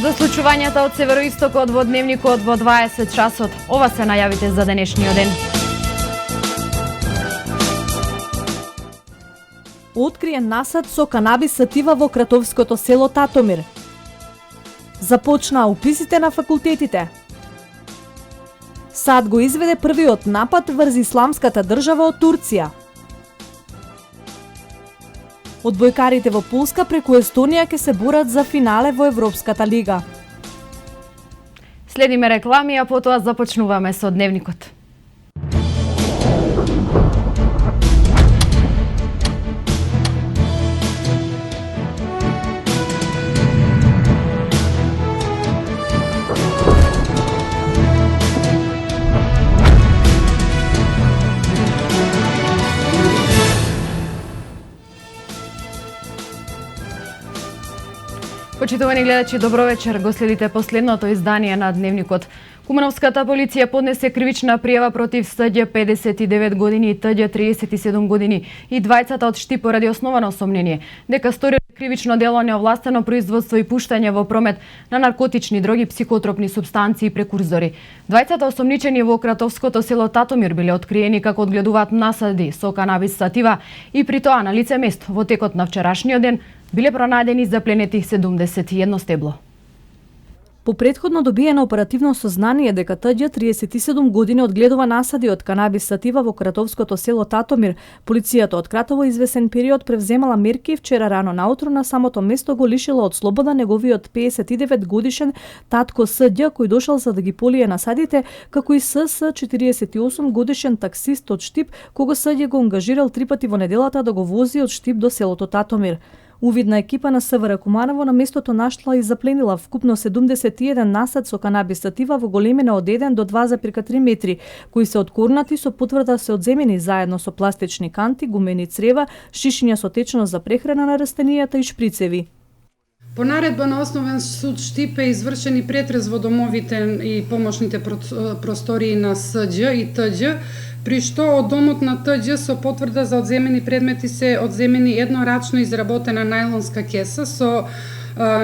За случувањата од североистокот во дневникот во 20 часот. Ова се најавите за денешниот ден. Откриен насад со канабис сатива во кратовското село Татомир. Започнаа уписите на факултетите. САД го изведе првиот напад врз исламската држава од Турција. Одбојкарите во Полска преку Естонија ќе се борат за финале во Европската лига. Следиме реклами, а потоа започнуваме со дневникот. Почитувани гледачи, добро вечер. Го следите последното издание на Дневникот. Кумановската полиција поднесе кривична пријава против СД 59 години и ТД 37 години и двајцата од Штип поради основано сомнение дека сториле кривично дело неовластено производство и пуштање во промет на наркотични дроги, психотропни супстанции и прекурзори. Двајцата осомничени во кратовското село Татомир биле откриени како одгледуваат насади со канабис сатива и при тоа на лице место во текот на вчерашниот ден биле пронајдени запленети 71 стебло. По претходно добиено оперативно сознание дека ТД 37 години одгледува насади од канабис сатива во кратовското село Татомир, полицијата од кратово извесен период превземала мерки и вчера рано наутро на самото место го лишила од слобода неговиот 59 годишен татко СД кој дошол за да ги полие насадите, како и СС 48 годишен таксист од Штип, кого СД го ангажирал 3 пати во неделата да го вози од Штип до селото Татомир. Увидна екипа на СВР Куманово на местото нашла и запленила вкупно 71 насад со канабис сатива во големина од 1 до 2,3 метри, кои се откорнати со потврда се одземени заедно со пластични канти, гумени црева, шишиња со течност за прехрана на растенијата и шприцеви. По наредба на Основен суд Штип е извршен и претрез во домовите и помошните простории на СД и ТД, при што од домот на ТД со потврда за одземени предмети се одземени еднорачно изработена најлонска кеса со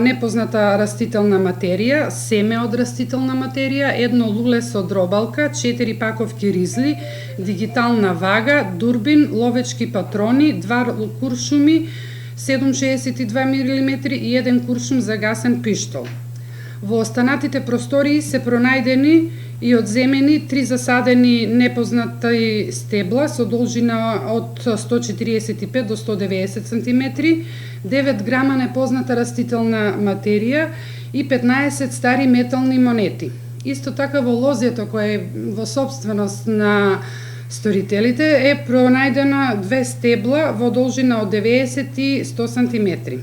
непозната растителна материја, семе од растителна материја, едно луле со дробалка, 4 паковки ризли, дигитална вага, дурбин, ловечки патрони, 2 куршуми, 7,62 мм и 1 куршум за гасен пиштол. Во останатите простории се пронајдени и одземени 3 засадени непознати стебла со должина од 145 до 190 см, 9 грама непозната растителна материја и 15 стари метални монети. Исто така во лозето кое е во сопственост на сторителите е пронајдена 2 стебла во должина од 90 и 100 см.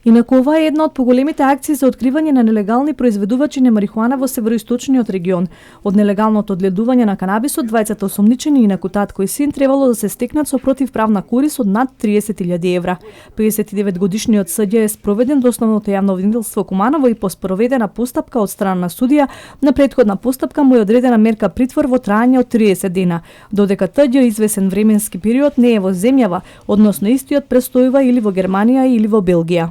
Инаку ова е една од поголемите акции за откривање на нелегални произведувачи на марихуана во североисточниот регион. Од нелегалното одгледување на канабисот, двајцата осомничени инаку татко и син требало да се стекнат со противправна корис од над 30.000 евра. 59 годишниот СД е спроведен до Основното јавно обвинителство Куманово и по спроведена постапка од страна на судија. На претходна постапка му е одредена мерка притвор во траење од 30 дена, додека ТД извесен временски период не е во земјава, односно истиот престојува или во Германија или во Белгија.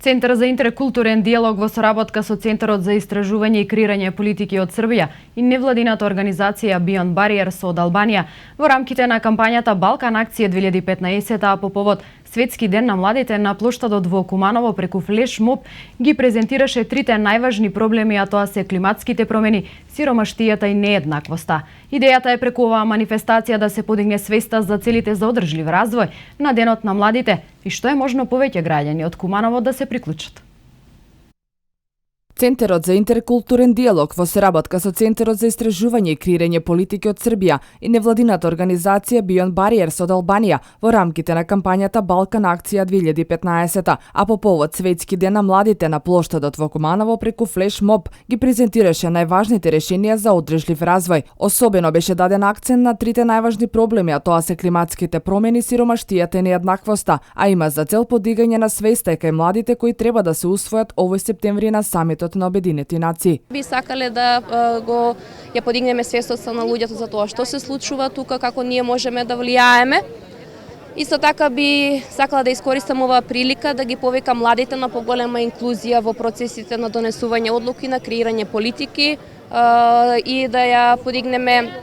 Центар за интеркултурен диалог во соработка со Центарот за истражување и креирање политики од Србија и невладината организација Beyond Barriers од Албанија во рамките на кампањата Балкан акција 2015, а по повод Светски ден на младите на плоштадот во Куманово преку флешмоб ги презентираше трите најважни проблеми, а тоа се климатските промени, сиромаштијата и нееднаквоста. Идејата е преку оваа манифестација да се подигне свеста за целите за одржлив развој на денот на младите и што е можно повеќе граѓани од Куманово да се приклучат. Центарот за интеркултурен диалог во соработка со Центарот за истражување и креирање политики од Србија и невладината организација Beyond Barriers од Албанија во рамките на кампањата Балкан акција 2015, а по повод Светски ден на младите на плоштадот во Куманово преку флешмоб ги презентираше најважните решенија за одржлив развој. Особено беше даден акцент на трите најважни проблеми, а тоа се климатските промени, сиромаштијата и нееднаквоста, а има за цел подигање на свеста кај младите кои треба да се усвојат овој септември на самитот на Обединети нации. Би сакале да го ја подигнеме свестоста на луѓето за тоа што се случува тука, како ние можеме да влијаеме. Исто така би сакала да искористам оваа прилика да ги повикам младите на поголема инклузија во процесите на донесување одлуки, на креирање политики и да ја подигнеме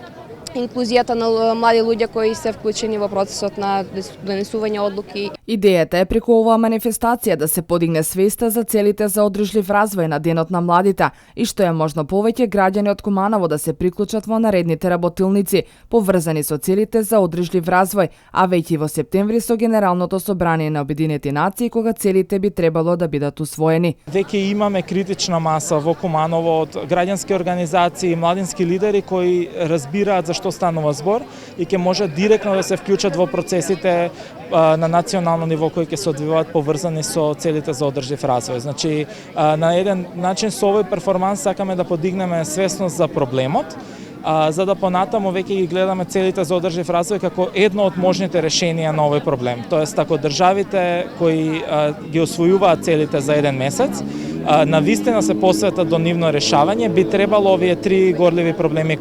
инклузијата на млади луѓе кои се вклучени во процесот на донесување одлуки. Идејата е преку оваа манифестација да се подигне свеста за целите за одржлив развој на Денот на младите и што е можно повеќе граѓани од Куманово да се приклучат во наредните работилници поврзани со целите за одржлив развој, а веќе во септември со Генералното собрание на Обединети нации кога целите би требало да бидат усвоени. Веќе имаме критична маса во Куманово од граѓански организации и младински лидери кои разбираат за што станува збор и ќе можат директно да се вклучат во процесите на национално ниво кои ќе се одвиваат поврзани со целите за одржлив развој. Значи, на еден начин со овој перформанс сакаме да подигнеме свесност за проблемот, за да понатаму веќе ги гледаме целите за одржлив развој како едно од можните решенија на овој проблем. Тоест, ако државите кои ги освојуваат целите за еден месец, навистина се посветат до нивно решавање, би требало овие три горливи проблеми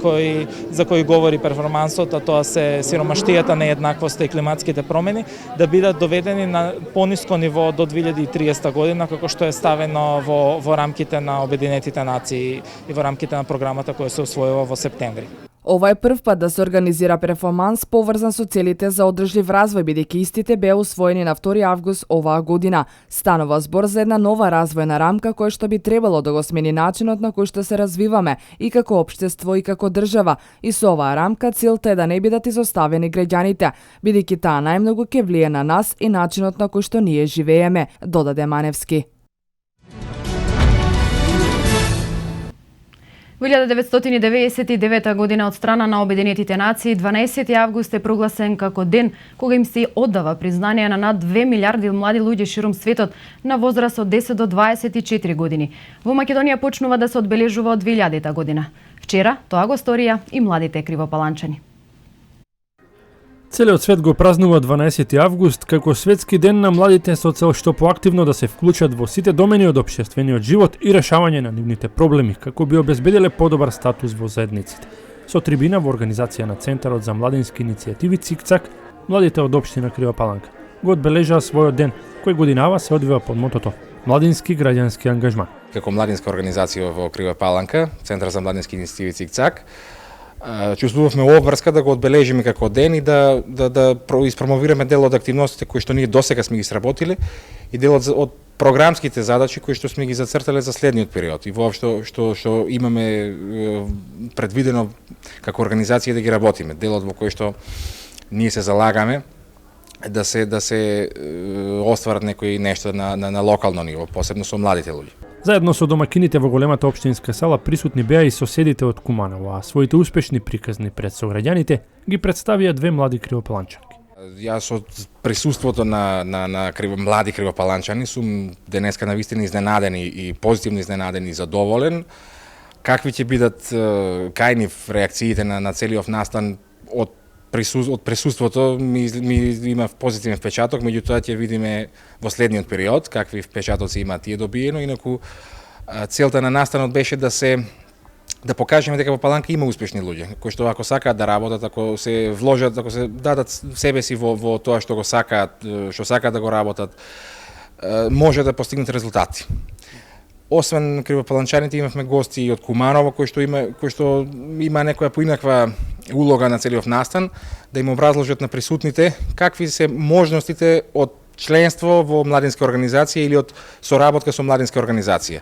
за кои говори перформансот, а тоа се сиромаштијата, нееднаквоста и климатските промени, да бидат доведени на пониско ниво до 2030 година, како што е ставено во рамките на Обединетите нации и во рамките на програмата која се усвоила во септември. Ова е прв пат да се организира перформанс поврзан со целите за одржлив развој, бидејќи истите беа усвоени на 2 август оваа година. Станува збор за една нова развојна рамка која што би требало да го смени начинот на кој што се развиваме и како општество и како држава. И со оваа рамка целта е да не бидат изоставени граѓаните, бидејќи таа најмногу ќе влие на нас и начинот на кој што ние живееме, додаде Маневски. Во 1999 година од страна на Обединетите нации 12 август е прогласен како ден кога им се оддава признание на над 2 милиарди млади луѓе ширум светот на возраст од 10 до 24 години. Во Македонија почнува да се одбележува од 2000 година. Вчера тоа го сторија и младите кривопаланчани. Целиот свет го празнува 12 август како светски ден на младите со цел што поактивно да се вклучат во сите домени од општествениот живот и решавање на нивните проблеми, како би обезбедиле подобар статус во заедниците. Со трибина во организација на Центарот за младински иницијативи Цикцак, младите од општина Крива Паланка го одбележаа својот ден, кој годинава се одвива под мотото Младински граѓански ангажман. Како младинска организација во Крива Паланка, Центар за младински иницијативи Цикцак, чувствувавме обврска да го одбележиме како ден и да испромовираме дел од активностите кои што ние досега сме ги сработиле и дел од програмските задачи кои што сме ги зацртале за следниот период и воопшто што имаме предвидено како организација да ги работиме. Делот во кој што ние се залагаме да се остварат некои нешта на локално ниво, посебно со младите луѓе. Заедно со домакините во големата општинска сала присутни беа и соседите од Куманово, а своите успешни приказни пред сограѓаните ги представија две млади кривопаланчанки. Јас од присуството на млади кривопаланчани сум денеска навистина изненаден и позитивно изненаден и задоволен. Какви ќе бидат кајнив реакциите на целиот настан од присуството ми има позитивен впечаток, меѓутоа ќе видиме во следниот период какви впечатоци има тие добиено, инаку целта на настанот беше да покажеме дека во Паланка има успешни луѓе, кои што ако сакаат да работат, ако се вложат, ако се дадат себе си во тоа што го сакаат, што сакаат да го работат, може да постигнат резултати. Освен кривопаланчаните имавме гости и од Куманово кои што има некоја поинаква улога на целиот настан, да им образложат на присутните какви се можностите од членство во младинска организација или од соработка со младинска организација.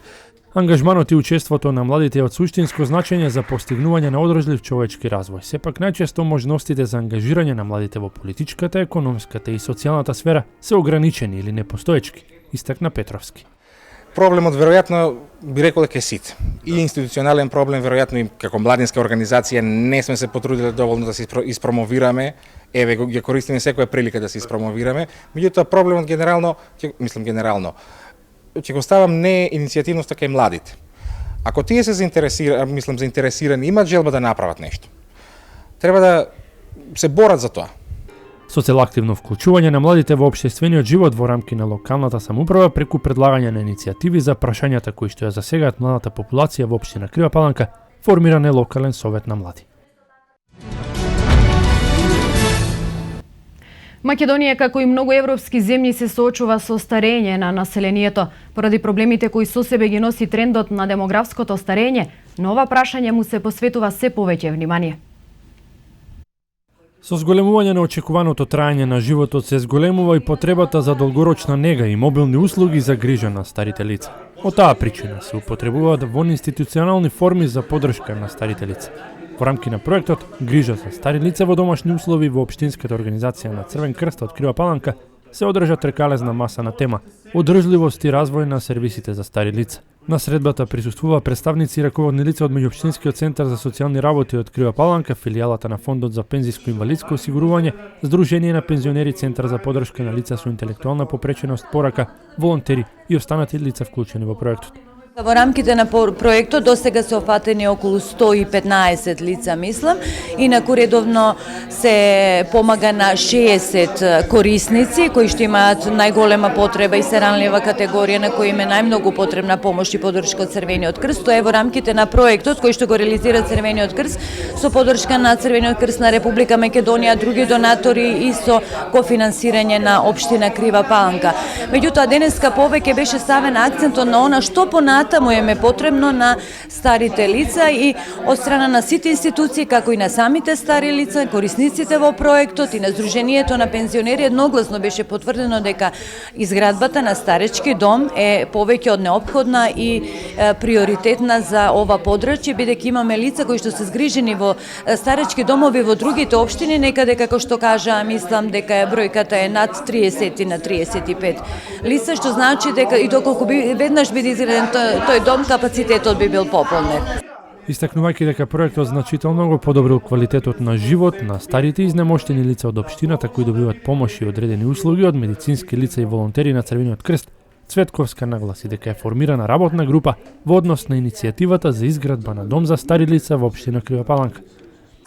Ангажманот и учеството на младите е од суштинско значење за постигнување на одржлив човечки развој. Сепак најчесто можностите за ангажирање на младите во политичката, економската и социјалната сфера се ограничени или непостоечки, истакна Петровски. Проблемот веројатно би рекол дека е сит. И институционален проблем веројатно и како младинска организација не сме се потрудиле доволно да се испромовираме. Еве ги користиме секоја прилика да се испромовираме. Меѓутоа проблемот генерално, ќе го ставам не иницијативноста кај младите. Ако тие се заинтересирани, имаат желба да направат нешто, треба да се борат за тоа. Со цел активно вклучување на младите во општествениот живот во рамки на локалната самоуправа преку предлагање на иницијативи за прашањата кои што ја засегаат младата популација во општина Крива Паланка, формиран е локален совет на млади. Македонија, како и многу европски земји, се соочува со старење на населението. Поради проблемите кои со себе ги носи трендот на демографското старење, на ова прашање му се посветува се повеќе внимание. Со зголемување на очекуваното траење на животот се зголемува и потребата за долгорочна нега и мобилни услуги за грижа на старите лица. Од таа причина се употребуваат вонинституционални форми за поддршка на старите лица. Во рамки на проектот Грижа за стари лица во домашни услови во Општинската организација на Црвен крст од Крива Паланка се одржа трекалезна маса на тема одржливост и развој на сервисите за стари лица. На средбата присуствува представници и раководни лица од Меѓуопштинскиот центар за социјални работи од Крива Паланка, филијалата на Фондот за пензиско и инвалидско осигурување, Сдружение на пензионери, Центар за поддршка на лица со интелектуална попреченост, Порака, волонтери и останати лица вклучени во проектот. Во рамките на проектот досега се офатени околу 115 лица, мислам, инаку редовно се помага на 60 корисници кои што имаат најголема потреба и се ранлива категорија на кои им е најмногу потребна помош и поддршка од Црвениот крст. Тоа е во рамките на проектот кој што го реализира Црвениот крст со поддршка на Црвениот крст на Република Македонија, други донатори и со кофинансирање на општина Крива Паланка. Меѓутоа денеска повеќе беше ставен акцентот на она што понатаму им е потребно на старите лица и од страна на сите институции, како и на самите стари лица, корисниците во проектот и на Сдруженијето на пензионери, едногласно беше потврдено дека изградбата на старечки дом е повеќе од неопходна и приоритетна за ова подрачје, бидејќи имаме лица кои што се згрижени во старечки домови во другите општини, некаде како што кажа, мислам дека бројката е над 30 на 35 лица, што значи дека и доколку веднаш биде изграден тој дом, капацитетот би бил пополнет. Истакнувајќи дека проектот значително го подобрил квалитетот на живот на старите изнемоштени лица од општината кои добиваат помош и одредени услуги од медицински лица и волонтери на Црвениот крст, Цветковска нагласи дека е формирана работна група во однос на иницијативата за изградба на дом за стари лица во општина Крива Паланка.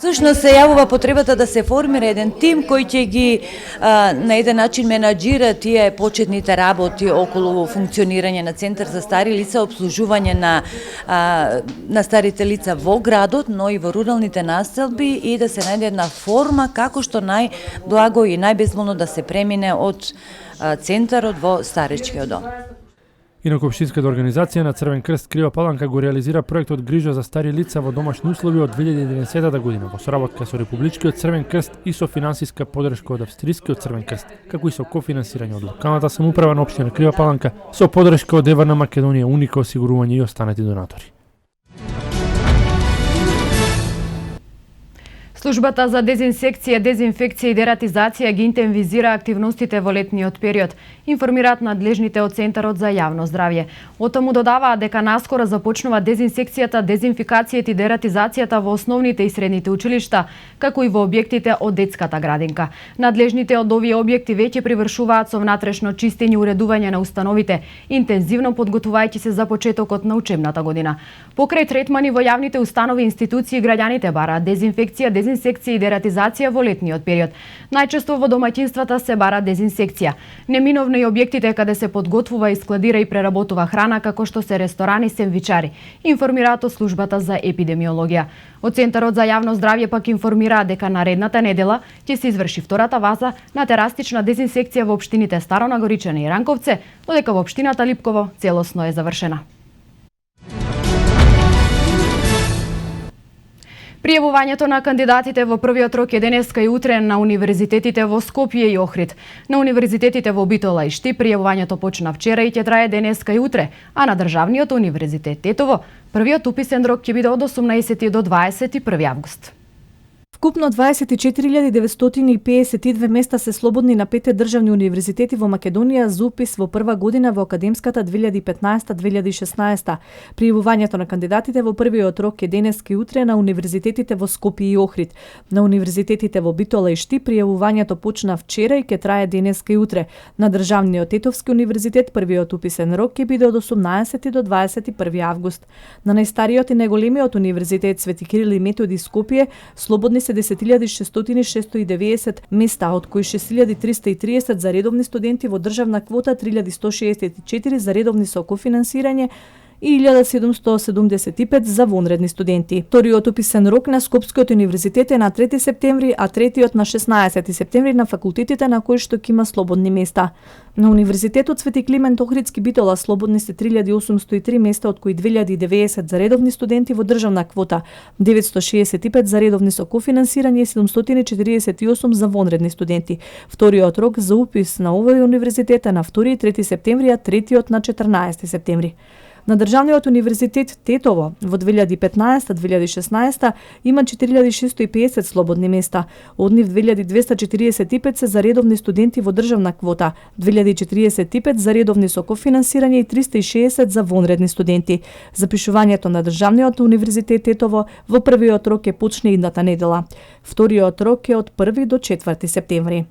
Всушност се јавува потребата да се формира еден тим кој ќе ги на еден начин менаџира тие почетните работи околу функционирање на Центар за стари лица, обслужување на старите лица во градот, но и во руралните населби и да се најде една форма како што најблаго и најбезболно да се премине од центарот во старечкиот дом. Инаку Општинската организација на Црвен крст Крива Паланка го реализира проектот Грижа за стари лица во домашни услови од 2011 година во соработка со Републичкиот Црвен крст и со финансиска поддршка од Австрискиот Црвен крст, како и со кофинансирање од локалната самоуправа на општина Крива Паланка со поддршка од Ева на Македонија, Уника осигурување и останати донатори. Службата за дезинсекција, дезинфекција и дератизација ги интензивира активностите во летниот период, информираат надлежните од Центарот за јавно здравје. Отаму додаваат дека наскоро започнува дезинсекцијата, дезинфикацијата и дератизацијата во основните и средните училишта, како и во објектите од детската градинка. Надлежните од овие објекти веќе привршуваат со внатрешно чистење и уредување на установите, интензивно подготвувајќи се за почетокот на учебната година. Покрај третмани во јавните установи и институции, граѓаните бараат дезинфекција, дезинсекција и дератизација во летниот период. Најчесто во домаќинствата се бара дезинсекција. Неминовно и објектите каде се подготвува и складира и преработува храна, како што се ресторани, сендвичари, информираат од службата за епидемиологија. Од Центарот за јавно здравје пак информираат дека наредната недела ќе се изврши втората фаза на терастична дезинсекција во општините Старо Нагоричане и Ранковце, додека во општината Липково целосно е завршена. Пријавувањето на кандидатите во првиот рок е денеска и утре на универзитетите во Скопје и Охрид. На универзитетите во Битола и Штип пријавувањето почна вчера и ќе трае денеска и утре, а на државниот универзитет Тетово првиот уписен рок ќе биде од 18 до 21 август. Вкупно 24.952 места се слободни на 5 државни универзитети во Македонија за упис во прва година во академската 2015-2016. Пријавувањето на кандидатите во првиот рок е денеска и утре на универзитетите во Скопје и Охрид. На универзитетите во Битола и Штип пријавувањето почна вчера и ќе трае денеска и утре. На државниот Тетовски универзитет првиот уписен рок ќе биде од 18 до 21 август. На најстариот и најголемиот универзитет Свети Кирил и Методи Скопје слободни се 10.690 места, од кои 6.330 за редовни студенти во државна квота, 3.164 за редовни со кофинансирање и 1775 за вонредни студенти. Вториот уписен рок на Скопскиот универзитет е на 3 септември, а третиот на 16 септември на факултетите на кои што има слободни места. На Универзитетот Свети Климент Охридски Битола слободни се 3803 места, од кои 2090 за редовни студенти во државна квота, 965 за редовни со кофинансирање и 748 за вонредни студенти. Вториот рок за упис на овој универзитет е на 2 и 3 септември, а третиот на 14 септември. На Државниот универзитет Тетово во 2015-2016 има 4650 слободни места, од нив 2245 се за редовни студенти во државна квота, 2045 за редовни со кофинансирање и 360 за вонредни студенти. Запишувањето на Државниот универзитет Тетово во првиот рок ќе почне идната недела. Вториот рок е од 1 до 4 септември.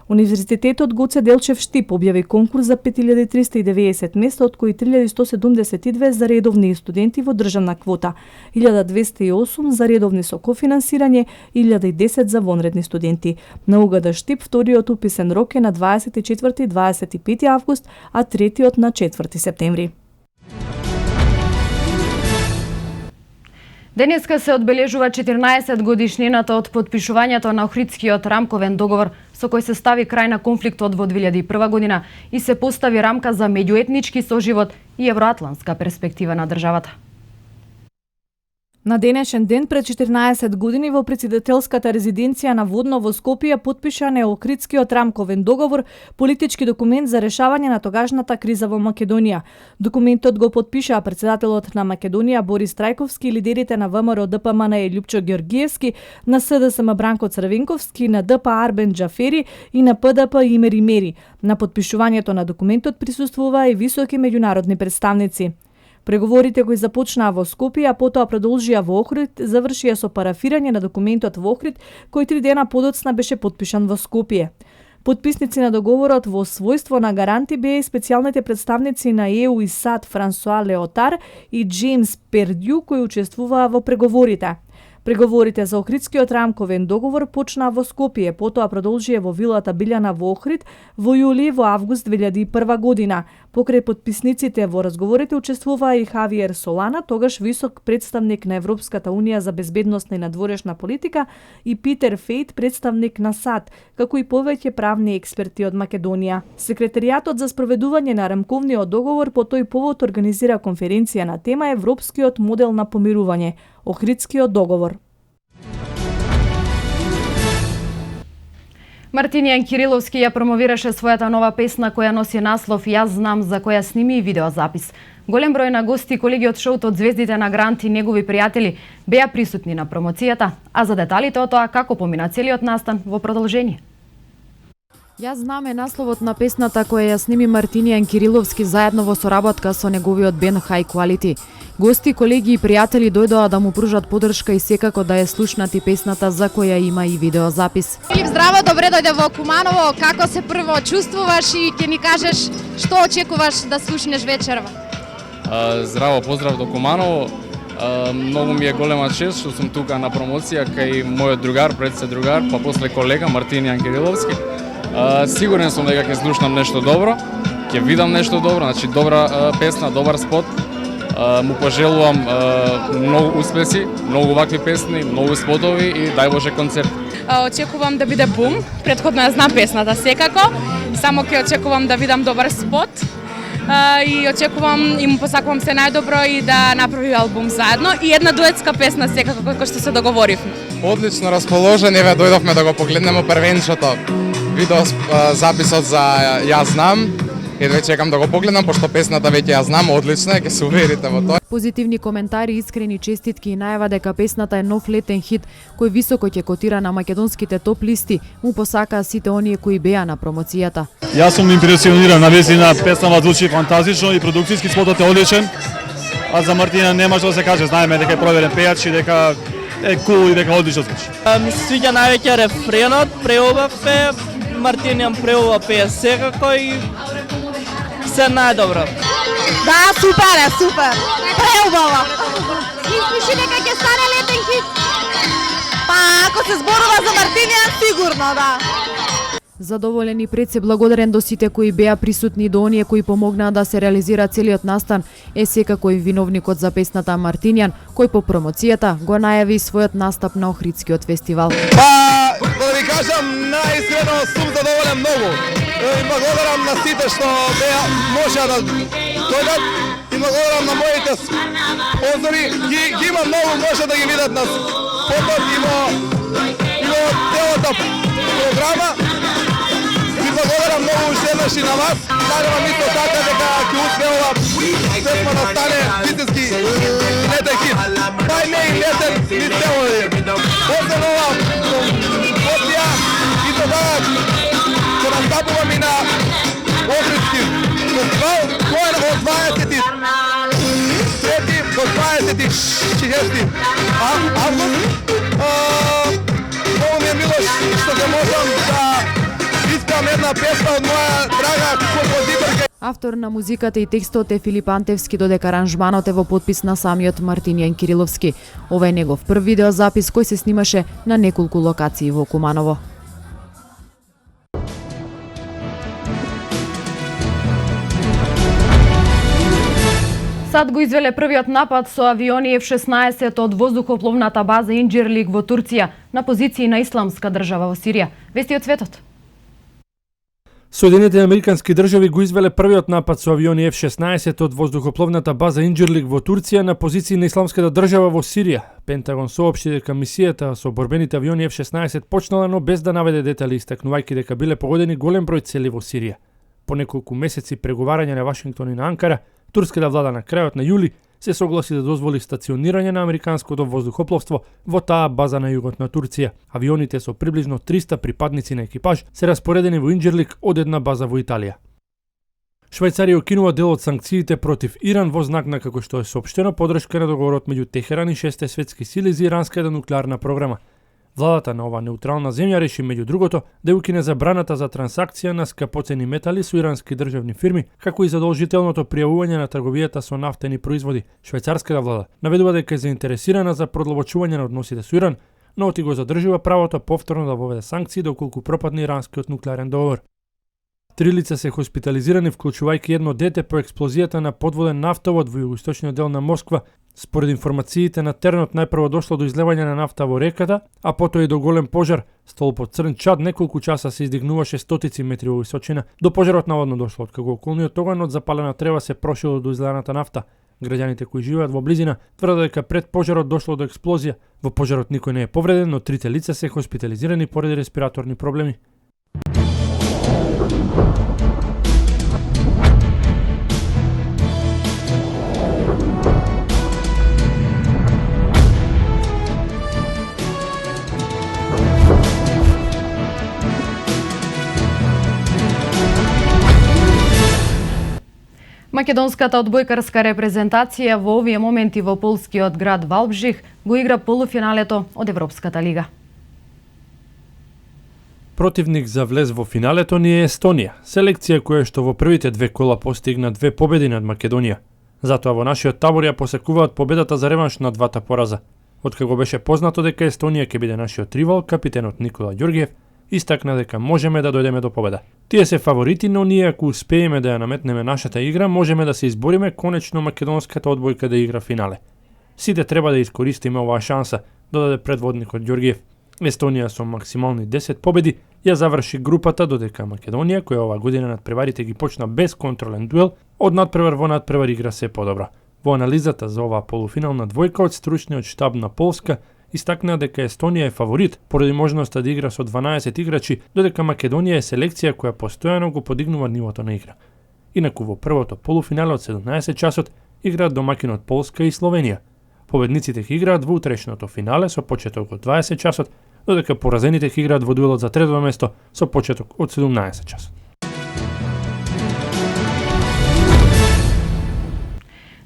Универзитетот Гоце Делчев Штип објави конкурс за 5390 места, од кои 3172 за редовни студенти во државна квота, 1208 за редовни со кофинансирање и 1010 за вонредни студенти. На УГД Штип вториот уписен рок е на 24 и 25 август, а третиот на 4 септември. Денеска се одбележува 14 годишнината од потпишувањето на Охридскиот рамковен договор со кој се стави крај на конфликтот во 2001 година и се постави рамка за меѓуетнички соживот и евроатлантска перспектива на државата. На денешен ден пред 14 години во председателската резиденција на Водно во Скопје потпишан е Охридскиот рамковен договор, политички документ за решавање на тогашната криза во Македонија. Документот го потпишаа председателот на Македонија Борис Трајковски и лидерите на ВМРО ДПМН и Љупчо Ѓоргиевски, на СДСМ Бранко Црвенковски, на ДП Арбен Џафери и на ПДП Имери Мери. На потпишувањето на документот присуствуваа и високи меѓународни представници. Преговорите кои започнаа во Скопје, а потоа продолжија во Охрид, завршија со парафирање на документот во Охрид, кој 3 дена подоцна беше потпишан во Скопје. Подписници на договорот во својство на гаранти беа и специјалните представници на ЕУ и САД Франсуа Леотар и Джеймс Пердју, кои учествуваа во преговорите. Преговорите за Охридскиот рамковен договор почнаа во Скопје, потоа продолжија во вилата Билјана во Охрид во јули и во август 2001 година. Покрај подписниците во разговорите учествуваа и Хавиер Солана, тогаш висок представник на Европската унија за безбедносна и надворешна политика, и Питер Фейт, представник на САД, како и повеќе правни експерти од Македонија. Секретаријатот за спроведување на рамковниот договор по тој повод организира конференција на тема Европскиот модел на помирување, Охридскиот договор. Мартинијан Кириловски ја промовираше својата нова песна која носи наслов Јас знам, за која сними и видеозапис. Голем број на гости и колеги од шоуто од звездите на Грант и негови пријатели беа присутни на промоцијата, а за деталите од тоа како помина целиот настан во продолжение. Јас знам е насловот на песната која ја сними Мартинијан Кириловски заедно во соработка со неговиот бенд High Quality. Гости, колеги и пријатели дојдоа да му пружат поддршка и секако да ја слушнат и песната за која има и видеозапис. Филип, здраво, добре дојде во Куманово. Како се прво чувствуваш и ќе ни кажеш што очекуваш да слушнеш вечерва? Здраво, поздрав до Куманово. Многу ми е голема чест што сум тука на промоција кај мојот другар, пред се другар, па после колега Мартинијан Кириловски. Сигурен сум дека ќе слушнам нешто добро, ќе видам нешто добро, значи добра песна, добар спот. Му пожелувам многу успеси, многу вакви песни, многу спотови и дај Боже концерт. Очекувам да биде бум. Предходно ја знам песната секако, само ќе очекувам да видам добар спот и очекувам и му посакувам се најдобро и да направи албум заедно и една дуетска песна секако како што се договоривме. Одлично расположени, еве дојдовме да го погледнеме првенчето. Видео записот за Јас знам. Едве чекам да го погледнам, пошто песната веќе ја знам, одлична е, ќе се уверите во тоа. Позитивни коментари, искрени честитки и најава дека песната е нов летен хит кој високо ќе котира на македонските топ листи, му посакаа сите оние кои беа на промоцијата. Јас сум импресиониран, навистина песнава звучи фантастично и продукцијски спотот е одличен. А за Мартина нема што да се каже, знаеме дека е проверен пејач и дека е кул и дека одлично звучи. Ми се свиѓа највеќе рефренот, преубав е, Мартинијан преубав пее секако и се најдобро. Да, супер е, супер. Преубава. Мислиш дека ќе стане летен хит? Па, ако се зборува за Мартинијан, сигурно, да. Задоволен и пред се благодарен до сите кои беа присутни и до оние кои помогнаа да се реализира целиот настан е секако и виновникот за песната Мартинијан, кој по промоцијата го најави својот настап на Охридскиот фестивал. Да ви кажам, најискрено сум задоволен многу. И благодарам на сите што беа можеа да дојдат и благодарам на моите спонзори. Ги има многу, може да ги видат на спотот и во целата програма. Ви благодарам многу уште еднаш и на вас. Надевам исто така дека ќе успе ова песма да стане вистински летен хит. Тај не и летен, ни целоден. Освен ова промоција, исто така ќе настапувам и на Охридски фестивал, кој е од 23 до 26 август. Многу ми е мило што ќе можам да искам една песна од моја драга композиторка. Автор на музиката и текстот е Филип Антевски, додека аранжманот е во подпис на самиот Мартинијан Кириловски. Ова е негов прв видеозапис кој се снимаше на неколку локации во Куманово. САД го извеле првиот напад со авиони F-16 од воздухопловната база Инџирлик во Турција на позиции на Исламска држава во Сирија. Вести од светот. Соединетите американски држави го извеле првиот напад со авиони F-16 од воздухопловната база Инџирлик во Турција на позиции на Исламската држава во Сирија. Пентагон соопшти дека мисијата со борбените авиони F-16 почнала, но без да наведе детали, истакнувајќи дека биле погодени голем број цели во Сирија. По неколку месеци преговарање на Вашингтон и на Анкара, турската влада на крајот на јули се согласи да дозволи стационирање на американското воздухопловство во таа база на југот на Турција. Авионите со приближно 300 припадници на екипаж се распоредени во Инџирлик од една база во Италија. Швајцарија укинува дел од санкциите против Иран во знак на, како што е соопштено, подршка на договорот меѓу Техеран и 6 светски сили за иранската нуклеарна програма. Владата на оваа неутрална земја реши меѓу другото да укине забраната за трансакција на скапоцени метали со ирански државни фирми, како и задолжителното пријавување на трговијата со нафтени производи. Швајцарската влада наведува дека е заинтересирана за продлабочување на односите со Иран, но оти го задржува правото повторно да воведе санкции доколку пропадне иранскиот нуклеарен договор. 3 лица се хоспитализирани, вклучувајќи едно дете по експлозијата на подводен нафтовод во југоисточниот дел на Москва. Според информациите на теренот најпрво дошло до излевање на нафта во реката, а потоа и до голем пожар. Столпот црн чад неколку часа се издигнуваше стотици метри во височина. До пожарот наводно дошло откако околниот оган од запалена трева се прошило до излеаната нафта. Граѓаните кои живеат во близина тврдат дека пред пожарот дошло до експлозија. Во пожарот никој не е повреден, но 3 лица се хоспитализирани поради респираторни проблеми. Македонската одбојкарска репрезентација во овие моменти во полскиот град Валбжих го игра полуфиналето од Европската лига. Противник за влез во финалето ни е Естонија, селекција која што во првите 2 кола постигна 2 победи над Македонија. Затоа во нашиот табор ја посекуваат победата за реванш на двата пораза. Откако беше познато дека Естонија ќе биде нашиот ривал, капитенот Никола Ѓоргиев истакна дека можеме да дојдеме до победа. Тие се фаворити, но ние ако успееме да ја наметнеме нашата игра, можеме да се избориме конечно македонската одбојка да игра финале. Сите треба да искористиме оваа шанса, додаде предводникот Ѓоргиев. Естонија со максимални 10 победи ја заврши групата, додека Македонија, која оваа година надпреварите ги почна без контролен дуел, од надпревар во надпревар игра се подобро. Во анализата за оваа полуфинална двојка од стручниот штаб на Полска истакна дека Естонија е фаворит поради можноста да игра со 12 играчи, додека Македонија е селекција која постојано го подигнува нивото на игра. Инаку во првото полуфинале од 17 часот играат домакинот Полска и Словенија. Победниците ќе играат во утрешното финале со почеток од 20 часот, додека поразените ќе играат во дуелот за третото место со почеток од 17 часот.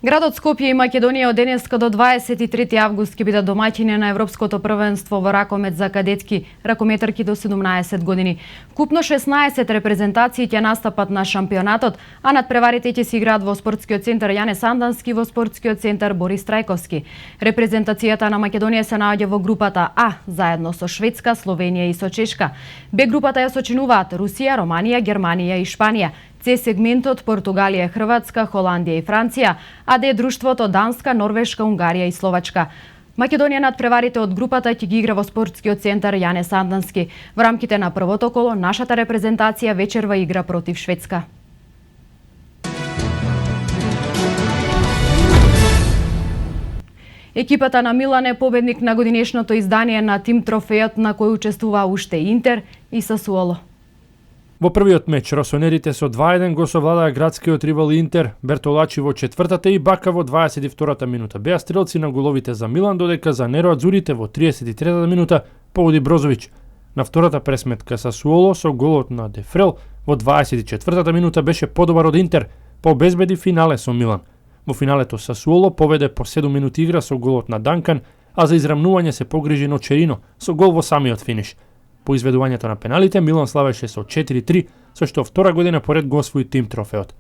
Градот Скопје и Македонија од денеска до 23 август ќе бидат домаќини на Европското првенство во ракомет за кадетки ракометарки до 17 години. Купно 16 репрезентации ќе настапат на шампионатот, а надпреварите ќе се играат во спортскиот центар Јане Сандански во спортскиот центар Борис Трајковски. Репрезентацијата на Македонија се наоѓа во групата А, заедно со Шведска, Словенија и со Чешка. Б групата ја сочинуваат Русија, Романија, Германија и Шпанија. С сегментот Португалија, Хрватска, Холандија и Франција, а Д друштвото Данска, Норвешка, Унгарија и Словачка. Македонија надпреварите од групата ќе ги игра во спортскиот центар Јане Сандански. Во рамките на првото коло, нашата репрезентација вечерва игра против Шведска. Екипата на Милан е победник на годинешното издание на Тим Трофејот, на кој учествува уште Интер и Сасуоло. Во првиот меч росонерите со 2-1 го совладаа градскиот ривал Интер. Бертолачи во четвртата и Бака во 22-та минута беа стрелци на головите за Милан, додека за нероадзурите во 33-та минута погоди Брозович. На втората пресметка Сасуоло со голот на Дефрел во 24-та минута беше подобар од Интер, по обезбеди финале со Милан. Во финалето Сасуоло поведе по 7 минути игра со голот на Данкан, а за израмнување се погрижи Ночерино со гол во самиот финиш. По изведувањето на пеналите, Милан славеше со 4-3, со што втора година поред го освои Тим Трофеот.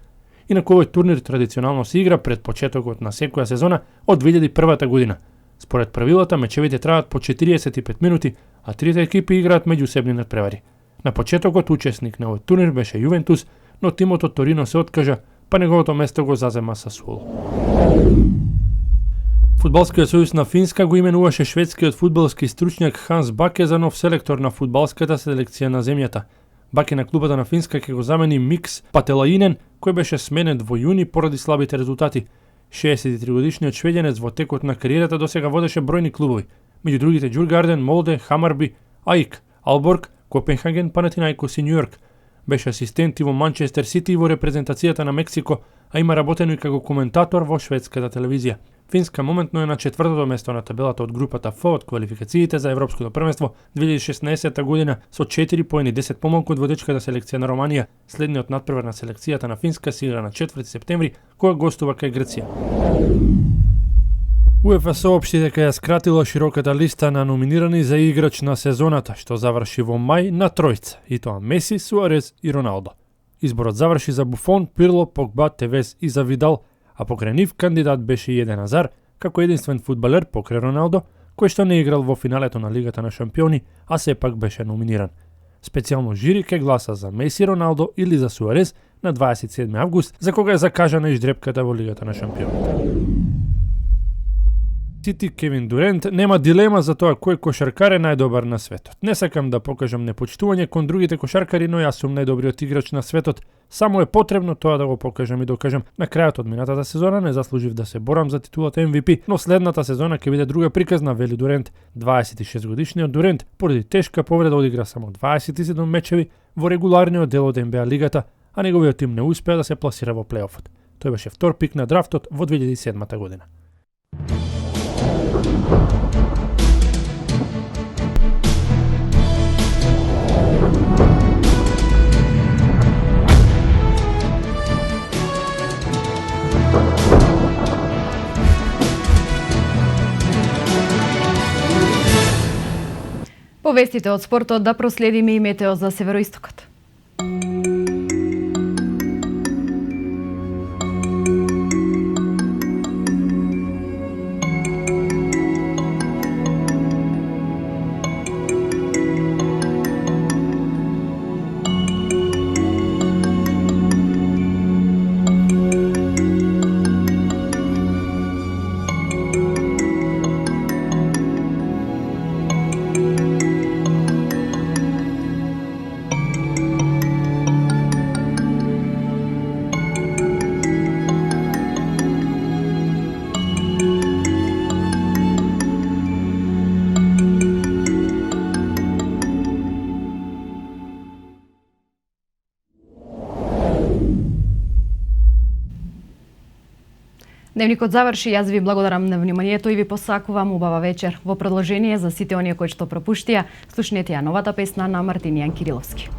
Инаку овој турнир традиционално се игра пред почетокот на секоја сезона од 2001 година. Според правилата, мечевите траат по 45 минути, а трите екипи играат меѓусебни надпревари. На почетокот учесник на овој турнир беше Јувентус, но тимот од Торино се откажа, па неговото место го зазема Сасуоло. Фудбалскиот сојуз на Финска го именуваше шведскиот фудбалски стручњак Ханс Баке за нов селектор на фудбалската селекција на земјата. Баке на клубата на Финска ќе го замени Микс Пателаинен, кој беше сменет во јуни поради слабите резултати. 63-годишниот шведенец во текот на кариерата досега водеше бројни клубови, меѓу другите Џургарден, Молде, Хамарби, Аик, Алборг, Копенхаген, Панатинаикос и Њујорк. Беше асистент и во Манчестер Сити и во репрезентацијата на Мексико, а има работено и како коментатор во шведската телевизија. Финска моментно е на четвртото место на табелата од групата Ф од квалификациите за Европското првенство 2016 година со 4 поени, 10 помалку од водечката селекција на Романија. Следниот надпревар на селекцијата на Финска се игра на 4 септември, кога гостува кај Грција. УЕФА соопшти дека ја скратила широката листа на номинирани за играч на сезоната, што заврши во мај на тројца, и тоа Меси, Суарез и Роналдо. Изборот заврши за Буфон, Пирло, Погба, Тевес и за Видал, а покрај нив кандидат беше и Еден Азар, како единствен фудбалер покрај Роналдо, кој што не играл во финалето на Лигата на шампиони, а сепак беше номиниран. Специјално жири ке гласа за Меси, Роналдо или за Суарез на 27 август, за кога е закажана и ждрепката во Лигата на шампионите. Сити Кевин Дурент нема дилема за тоа кој кошаркар е најдобар на светот. Не сакам да покажам непочитување кон другите кошаркари, но јас сум најдобриот играч на светот. Само е потребно тоа да го покажам и докажам. На крајот од минатата сезона не заслужив да се борам за титулата MVP, но следната сезона ќе биде друга приказна, вели Дурент. 26 годишниот Дурент поради тешка повреда одигра само 27 мечеви во регуларниот дел од НБА лигата, а неговиот тим не успеа да се пласира во плейофот. Тој беше втор пик на драфтот во 2007 година. Повестите од спортот да проследиме и метео за североистокот. Дневникот заврши, јас ви благодарам на вниманието и ви посакувам убава вечер. Во продолжение за сите оние кои што пропуштија, слушнете ја новата песна на Мартинијан Кириловски.